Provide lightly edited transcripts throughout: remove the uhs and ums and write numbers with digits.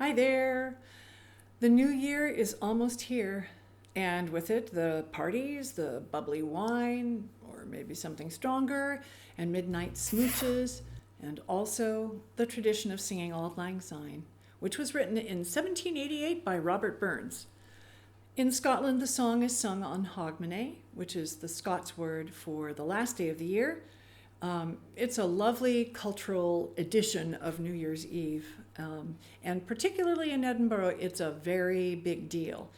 Hi there. The new year is almost here, and with it, the parties, the bubbly wine, or maybe something stronger, and midnight smooches, and also the tradition of singing Auld Lang Syne, which was written in 1788 by Robert Burns. In Scotland, the song is sung on Hogmanay, which is the Scots word for the last day of the year. It's a lovely cultural edition of New Year's Eve, and particularly in Edinburgh, it's a very big deal.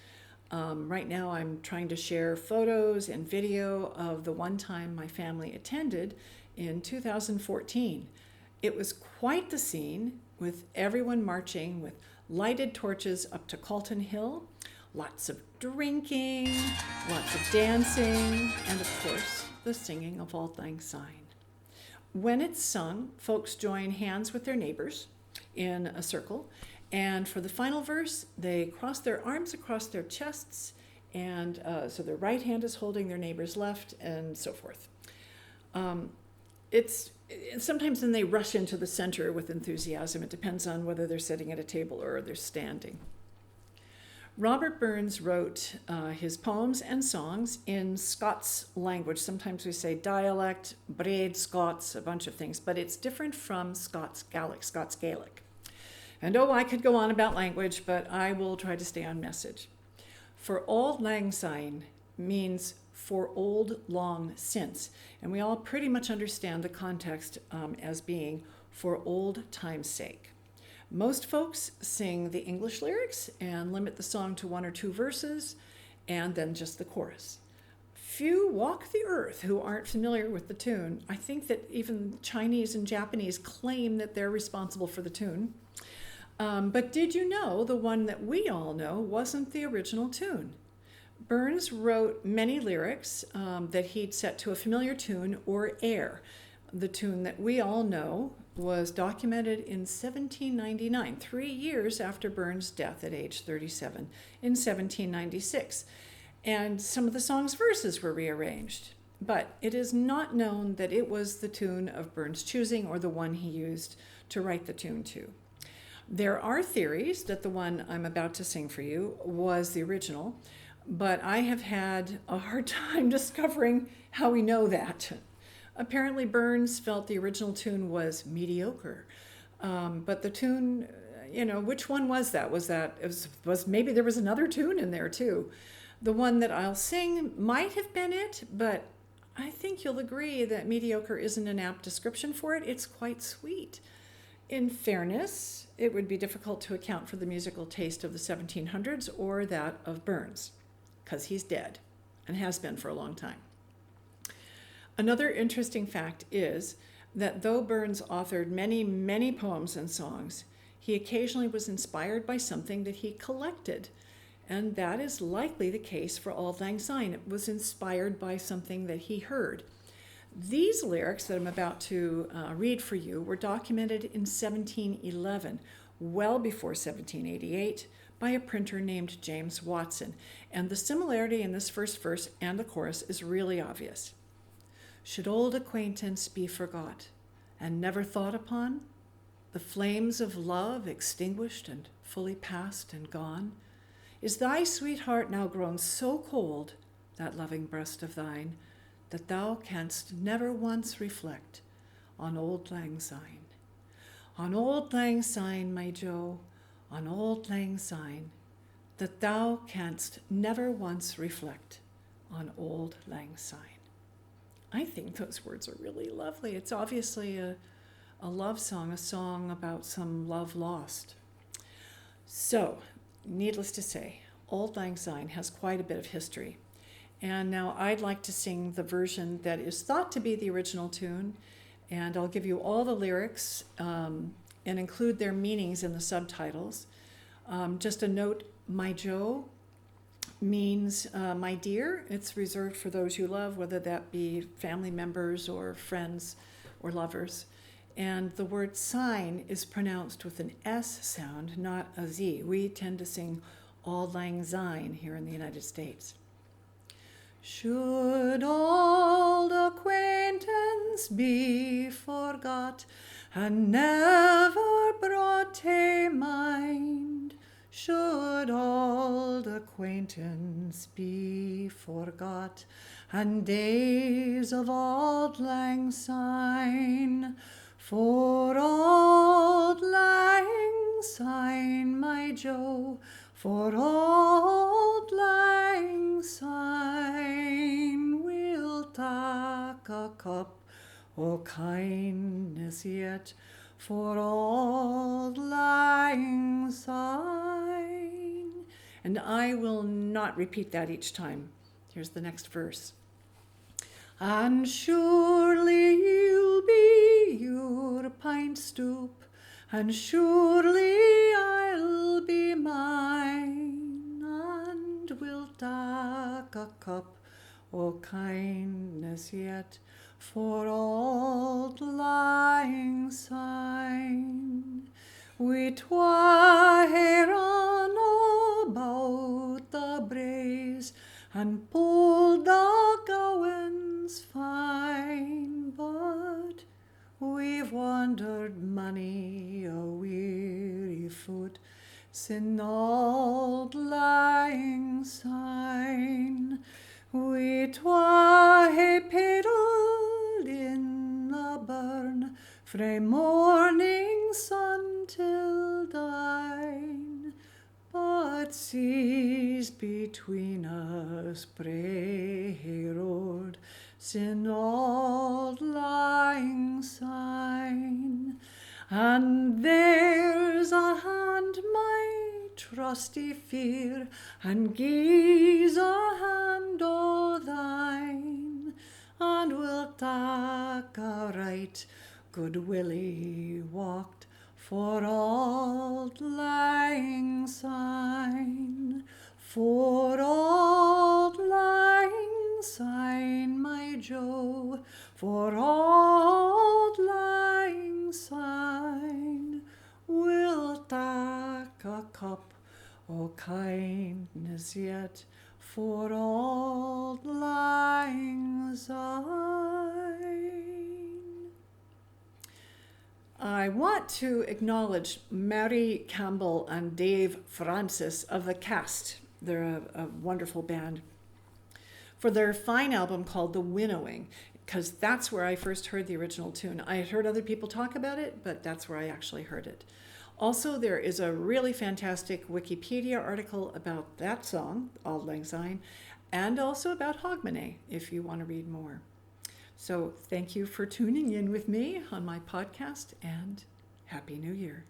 Right now, I'm trying to share photos and video of the one time my family attended in 2014. It was quite the scene, with everyone marching with lighted torches up to Calton Hill, lots of drinking, lots of dancing, and of course, the singing of Auld Lang Syne. When it's sung, folks join hands with their neighbors in a circle, and for the final verse, they cross their arms across their chests, and so their right hand is holding their neighbor's left, and so forth. It's sometimes then they rush into the center with enthusiasm. It depends on whether they're sitting at a table or they're standing. Robert Burns wrote his poems and songs in Scots language. Sometimes we say dialect, braid Scots, a bunch of things, but it's different from Scots Gaelic. And I could go on about language, but I will try to stay on message. For Auld Lang Syne means for old long since, and we all pretty much understand the context as being for old time's sake. Most folks sing the English lyrics and limit the song to one or two verses and then just the chorus. Few walk the earth who aren't familiar with the tune. I think that even Chinese and Japanese claim that they're responsible for the tune. But did you know the one that we all know wasn't the original tune? Burns wrote many lyrics that he'd set to a familiar tune or air. The tune that we all know was documented in 1799, 3 years after Burns' death at age 37, in 1796. And some of the song's verses were rearranged. But it is not known that it was the tune of Burns' choosing or the one he used to write the tune to. There are theories that the one I'm about to sing for you was the original, but I have had a hard time discovering how we know that. Apparently, Burns felt the original tune was mediocre, but the tune, which one was that? Was maybe there was another tune in there too. The one that I'll sing might have been it, but I think you'll agree that mediocre isn't an apt description for it. It's quite sweet. In fairness, it would be difficult to account for the musical taste of the 1700s or that of Burns, because he's dead and has been for a long time. Another interesting fact is that though Burns authored many, many poems and songs, he occasionally was inspired by something that he collected. And that is likely the case for Auld Lang Syne. It was inspired by something that he heard. These lyrics that I'm about to read for you were documented in 1711, well before 1788, by a printer named James Watson. And the similarity in this first verse and the chorus is really obvious. Should old acquaintance be forgot and never thought upon, the flames of love extinguished and fully past and gone, is thy sweetheart now grown so cold, that loving breast of thine, that thou canst never once reflect on Auld Lang Syne? On Auld Lang Syne, my Jo, on Auld Lang Syne, that thou canst never once reflect on Auld Lang Syne. I think those words are really lovely. It's obviously a love song, a song about some love lost. So, needless to say, Auld Lang Syne has quite a bit of history. And now I'd like to sing the version that is thought to be the original tune, and I'll give you all the lyrics and include their meanings in the subtitles. Just a note, my Jo means my dear. It's reserved for those you love, whether that be family members or friends or lovers. And the word sign is pronounced with an S sound, not a Z. We tend to sing Auld Lang Syne here in the United States. Should old acquaintance be forgot and never brought to mind, should old acquaintance be forgot, and days of Auld Lang Syne, for Auld Lang Syne, my Jo, for Auld Lang Syne, we'll tak a cup o' kindness yet, for Auld Lang Syne. And I will not repeat that each time. Here's the next verse. And surely you'll be your pint stoop, and surely I'll be mine, and we'll tak a cup o' kindness yet, for Auld Lang Syne. We twa hae run about the braes, and pulled the gowans fine, but we've wandered many a weary foot sin' Auld Lang Syne. We twa hae paddled in the burn frae morning sun till dine, but seas between us bray road sin' Auld Lang Syne. And there's a hand my trusty fear, and gies a hand o' thine, and we'll tak a right good willie walked for Auld Lang Syne, for Auld Lang Syne, my Jo, for Auld Lang Syne, we'll tak a cup o' kindness yet, for Auld Lang Syne. I want to acknowledge Mary Campbell and Dave Francis of The Cast. They're a wonderful band, for their fine album called The Winnowing, because that's where I first heard the original tune. I had heard other people talk about it, but that's where I actually heard it. Also, there is a really fantastic Wikipedia article about that song, Auld Lang Syne, and also about Hogmanay, if you want to read more. So thank you for tuning in with me on my podcast, and Happy New Year.